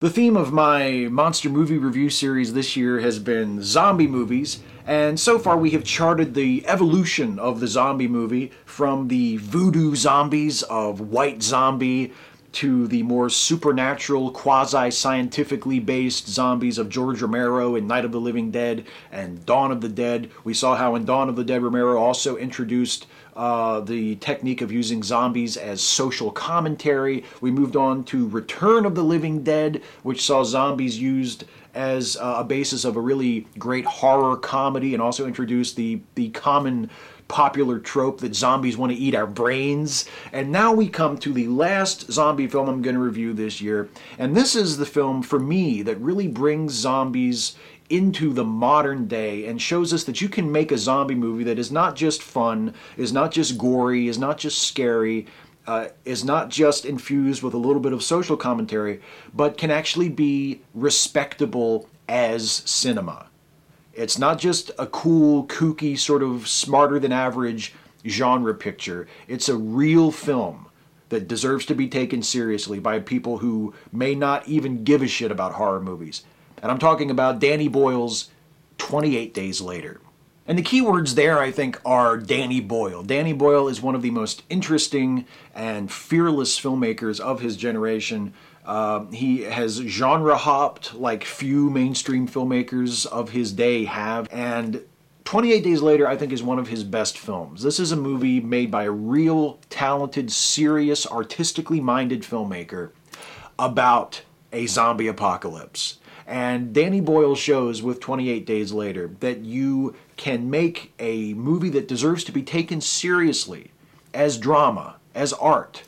The theme of my monster movie review series this year has been zombie movies, and so far we have charted the evolution of the zombie movie from the voodoo zombies of White Zombie to the more supernatural, quasi-scientifically based zombies of George Romero in Night of the Living Dead and Dawn of the Dead. We saw how in Dawn of the Dead, Romero also introduced the technique of using zombies as social commentary. We moved on to Return of the Living Dead, which saw zombies used as a basis of a really great horror comedy, and also introduced the common popular trope that zombies want to eat our brains. And now we come to the last zombie film I'm going to review this year. And this is the film, for me, that really brings zombies into the modern day and shows us that you can make a zombie movie that is not just fun, is not just gory, is not just scary, is not just infused with a little bit of social commentary, but can actually be respectable as cinema. It's not just a cool, kooky, sort of smarter than average genre picture. It's a real film that deserves to be taken seriously by people who may not even give a shit about horror movies. And I'm talking about Danny Boyle's 28 Days Later. And the keywords there, I think, are Danny Boyle. Danny Boyle is one of the most interesting and fearless filmmakers of his generation. He has genre hopped like few mainstream filmmakers of his day have. And 28 Days Later, I think, is one of his best films. This is a movie made by a real, talented, serious, artistically minded filmmaker about a zombie apocalypse. And Danny Boyle shows with 28 Days Later that you can make a movie that deserves to be taken seriously as drama, as art,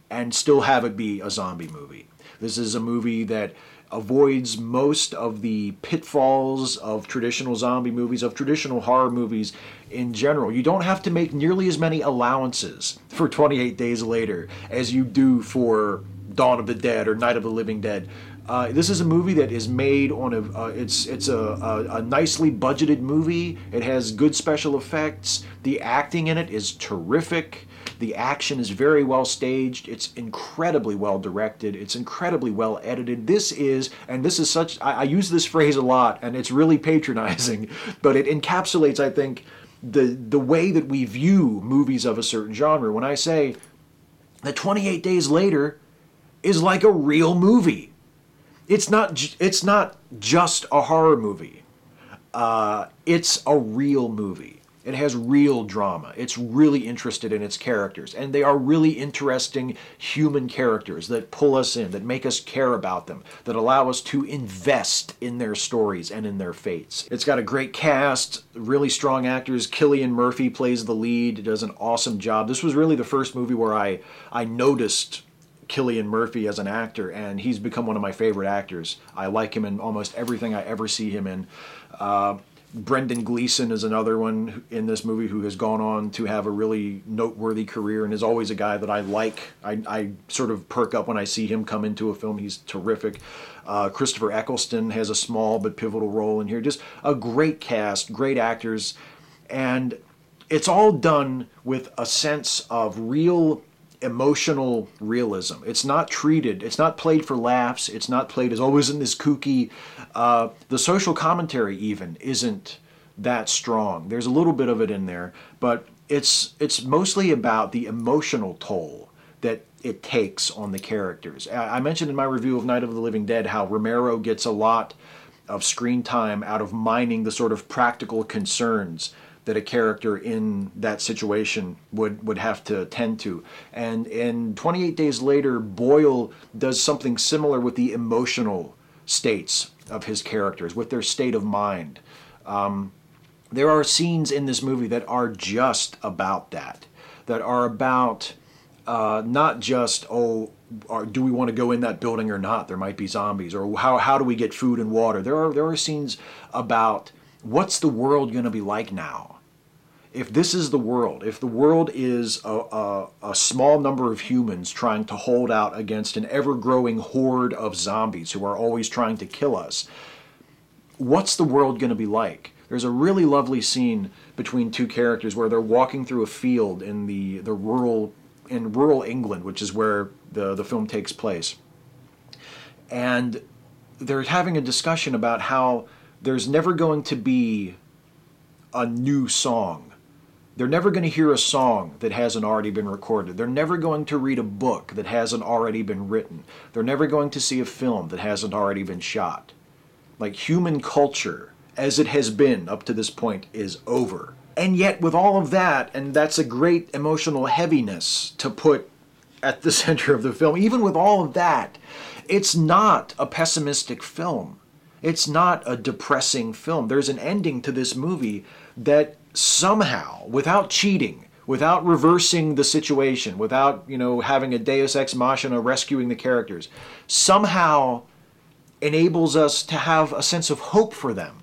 and still have it be a zombie movie. This is a movie that avoids most of the pitfalls of traditional zombie movies, of traditional horror movies in general. You don't have to make nearly as many allowances for 28 Days Later as you do for Dawn of the Dead or Night of the Living Dead. This is a movie that is made on it's a nicely budgeted movie. It has good special effects. The acting in it is terrific. The action is very well staged. It's incredibly well directed. It's incredibly well edited. This is such, I use this phrase a lot, and it's really patronizing, but it encapsulates, I think, the way that we view movies of a certain genre. When I say that 28 Days Later is like a real movie. It's not just a horror movie. It's a real movie. It has real drama. It's really interested in its characters. And they are really interesting human characters that pull us in, that make us care about them, that allow us to invest in their stories and in their fates. It's got a great cast, really strong actors. Cillian Murphy plays the lead, does an awesome job. This was really the first movie where I noticed Cillian Murphy as an actor, and he's become one of my favorite actors. I like him in almost everything I ever see him in. Brendan Gleeson is another one in this movie who has gone on to have a really noteworthy career and is always a guy that I like. I sort of perk up when I see him come into a film. He's terrific. Christopher Eccleston has a small but pivotal role in here. Just a great cast, great actors, and it's all done with a sense of real emotional realism. It's not played for laughs. It's not played as always in this kooky. The social commentary even isn't that strong. There's a little bit of it in there, but it's mostly about the emotional toll that it takes on the characters. I mentioned in my review of Night of the Living Dead how Romero gets a lot of screen time out of mining the sort of practical concerns that a character in that situation would have to tend to. And in 28 Days Later, Boyle does something similar with the emotional states of his characters, with their state of mind. There are scenes in this movie that are just about that are about not just, do we want to go in that building or not? There might be zombies. Or how do we get food and water? There are scenes about what's the world going to be like now? If this is the world, if the world is a small number of humans trying to hold out against an ever-growing horde of zombies who are always trying to kill us, what's the world going to be like? There's a really lovely scene between two characters where they're walking through a field in the rural England, which is where the film takes place. And they're having a discussion about how there's never going to be a new song. They're never going to hear a song that hasn't already been recorded. They're never going to read a book that hasn't already been written. They're never going to see a film that hasn't already been shot. Like, human culture, as it has been up to this point, is over. And yet, with all of that, and that's a great emotional heaviness to put at the center of the film, even with all of that, it's not a pessimistic film. It's not a depressing film. There's an ending to this movie that somehow, without cheating, without reversing the situation, without, having a deus ex machina rescuing the characters, somehow enables us to have a sense of hope for them.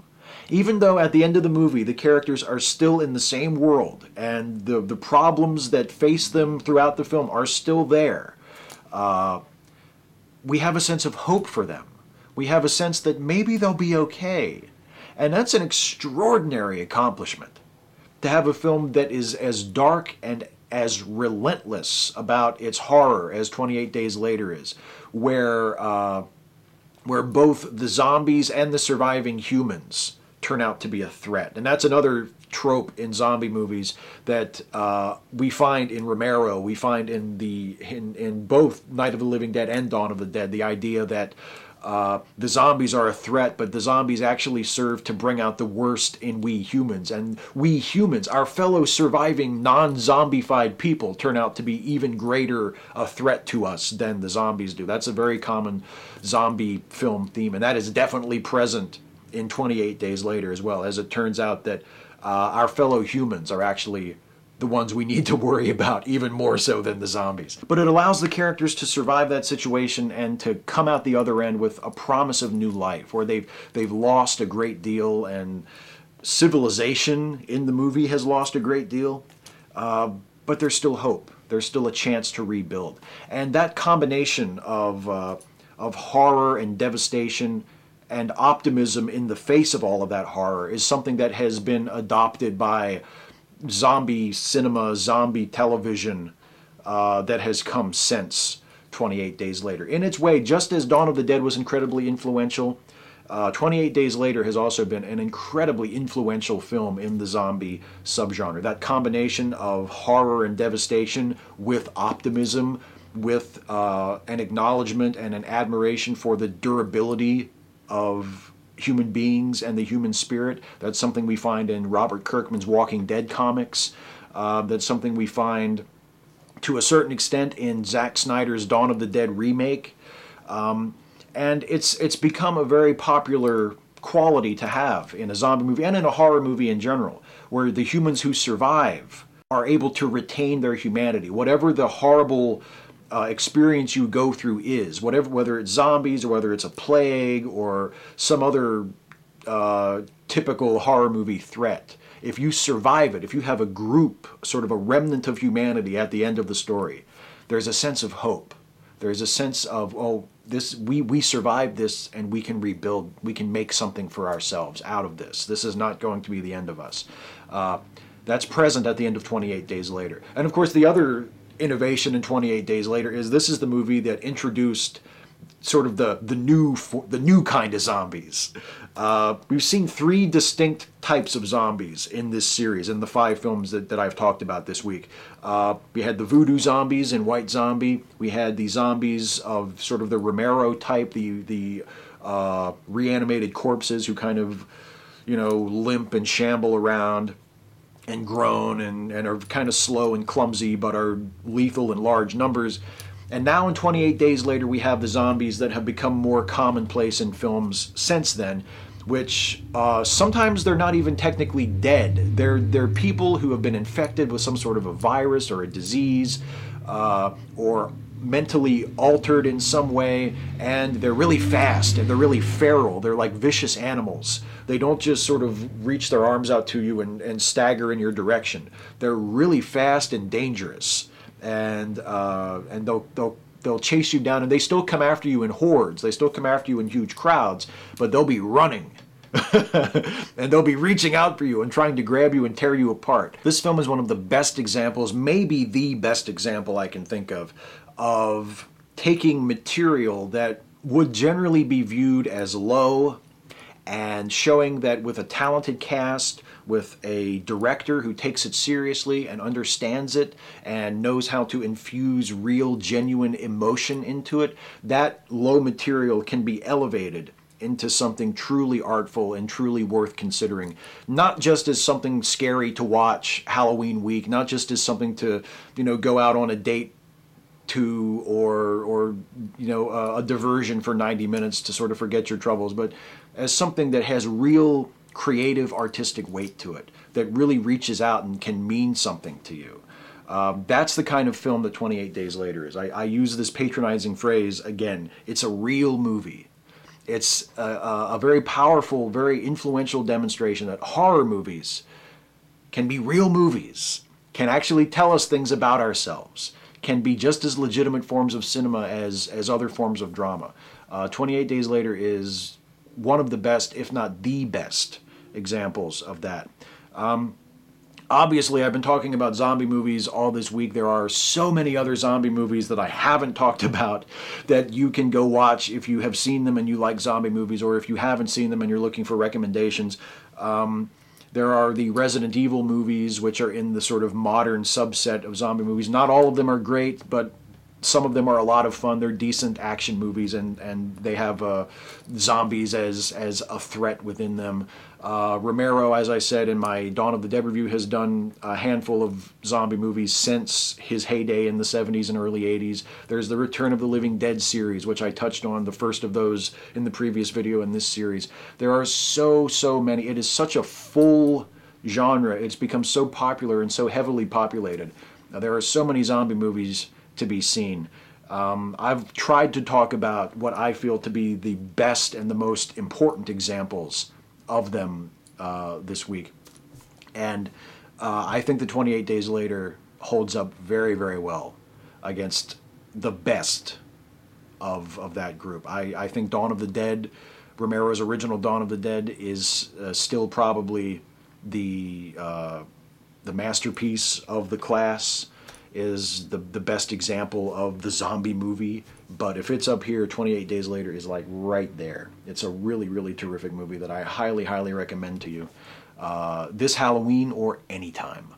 Even though at the end of the movie the characters are still in the same world and the problems that face them throughout the film are still there, we have a sense of hope for them. We have a sense that maybe they'll be okay. And that's an extraordinary accomplishment. To have a film that is as dark and as relentless about its horror as 28 Days Later is, where both the zombies and the surviving humans turn out to be a threat. And that's another trope in zombie movies that we find in Romero, we find in both Night of the Living Dead and Dawn of the Dead, the idea that the zombies are a threat, but the zombies actually serve to bring out the worst in we humans. And we humans, our fellow surviving non-zombified people, turn out to be even greater a threat to us than the zombies do. That's a very common zombie film theme, and that is definitely present in 28 Days Later as well, as it turns out that our fellow humans are actually the ones we need to worry about, even more so than the zombies. But it allows the characters to survive that situation and to come out the other end with a promise of new life, where they've lost a great deal, and civilization in the movie has lost a great deal, but there's still hope. There's still a chance to rebuild. And that combination of horror and devastation and optimism in the face of all of that horror is something that has been adopted by zombie cinema, zombie television that has come since 28 Days Later. In its way, just as Dawn of the Dead was incredibly influential, 28 Days Later has also been an incredibly influential film in the zombie subgenre. That combination of horror and devastation with optimism, with an acknowledgement and an admiration for the durability of human beings and the human spirit. That's something we find in Robert Kirkman's Walking Dead comics. That's something we find to a certain extent in Zack Snyder's Dawn of the Dead remake. And it's become a very popular quality to have in a zombie movie and in a horror movie in general, where the humans who survive are able to retain their humanity. Whatever the horrible experience you go through is, whether it's zombies or whether it's a plague or some other typical horror movie threat, if you survive it, if you have a group, sort of a remnant of humanity at the end of the story, there's a sense of hope. There's a sense of, we survived this and we can rebuild, we can make something for ourselves out of this. This is not going to be the end of us. That's present at the end of 28 Days Later. And of course, the other innovation in 28 Days Later is this is the movie that introduced sort of the new kind of zombies. We've seen 3 distinct types of zombies in this series, in the 5 films that I've talked about this week. We had the voodoo zombies in White Zombie. We had the zombies of sort of the Romero type, the reanimated corpses who kind of, limp and shamble around and groan and are kind of slow and clumsy but are lethal in large numbers. And now in 28 Days Later, we have the zombies that have become more commonplace in films since then, which sometimes they're not even technically dead. They're people who have been infected with some sort of a virus or a disease, or mentally altered in some way, and they're really fast and they're really feral. They're like vicious animals. They don't just sort of reach their arms out to you and stagger in your direction. They're really fast and dangerous, and they'll chase you down, and they still come after you in hordes. They still come after you in huge crowds, but they'll be running. And they'll be reaching out for you and trying to grab you and tear you apart. This film is one of the best examples, maybe the best example I can think of taking material that would generally be viewed as low, and showing that with a talented cast, with a director who takes it seriously and understands it and knows how to infuse real, genuine emotion into it, that low material can be elevated into something truly artful and truly worth considering. Not just as something scary to watch Halloween week, not just as something to, go out on a date to, or a diversion for 90 minutes to sort of forget your troubles, but as something that has real creative artistic weight to it, that really reaches out and can mean something to you. That's the kind of film that 28 Days Later is. I use this patronizing phrase again. It's a real movie. It's a very powerful, very influential demonstration that horror movies can be real movies, can actually tell us things about ourselves, can be just as legitimate forms of cinema as other forms of drama. 28 Days Later is one of the best, if not the best, examples of that. Obviously, I've been talking about zombie movies all this week. There are so many other zombie movies that I haven't talked about that you can go watch if you have seen them and you like zombie movies, or if you haven't seen them and you're looking for recommendations. There are the Resident Evil movies, which are in the sort of modern subset of zombie movies. Not all of them are great, but some of them are a lot of fun. They're decent action movies, and they have zombies as a threat within them. Romero, as I said in my Dawn of the Dead review, has done a handful of zombie movies since his heyday in the 70s and early 80s. There's the Return of the Living Dead series, which I touched on, the first of those in the previous video in this series. There are so many. It is such a full genre. It's become so popular and so heavily populated. There are so many zombie movies to be seen. I've tried to talk about what I feel to be the best and the most important examples of them this week. And I think the 28 Days Later holds up very, very well against the best of that group. I think Dawn of the Dead, Romero's original Dawn of the Dead, is still probably the masterpiece of the class, is the best example of the zombie movie. But if it's up here, 28 Days Later is like right there. It's a really, really terrific movie that I highly, highly recommend to you this Halloween or anytime.